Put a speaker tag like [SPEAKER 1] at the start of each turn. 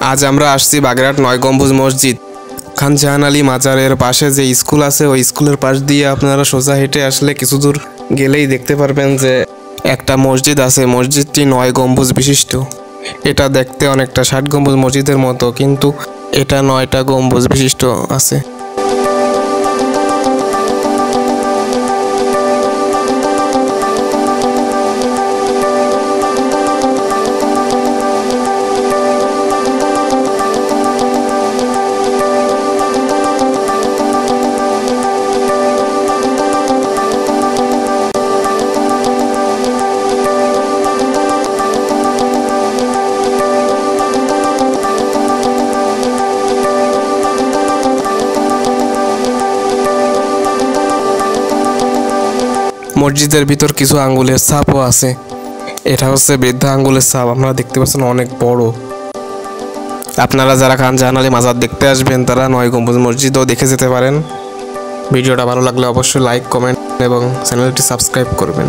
[SPEAKER 1] আজ আমরা আসছি বাগেরহাট ৯ গম্বুজ মসজিদ। খান জাহান আলী মাজারের পাশে যে স্কুল আছে ওই স্কুলের পাশ দিয়ে আপনারা সোজা হেঁটে আসলে কিছু দূর গেলেই দেখতে পারবেন যে একটা মসজিদ আছে। মসজিদটি ৯ গম্বুজ বিশিষ্ট। এটা দেখতে অনেকটা ৬০ গম্বুজ মসজিদের মতো, কিন্তু এটা ৯টা গম্বুজ বিশিষ্ট আছে। মসজিদের ভিতর কিছু আঙ্গুলের ছাপও আছে। এটা হচ্ছে বৃদ্ধা আঙ্গুলের ছাপ, আপনারা দেখতে পাচ্ছেন অনেক বড়। আপনারা যারা খান জাহান আলী মাজার দেখতে আসবেন তারা ৯ গম্বুজ মসজিদও দেখে যেতে পারেন। ভিডিওটা ভালো লাগলে অবশ্যই লাইক, কমেন্ট এবং চ্যানেলটি সাবস্ক্রাইব করবেন।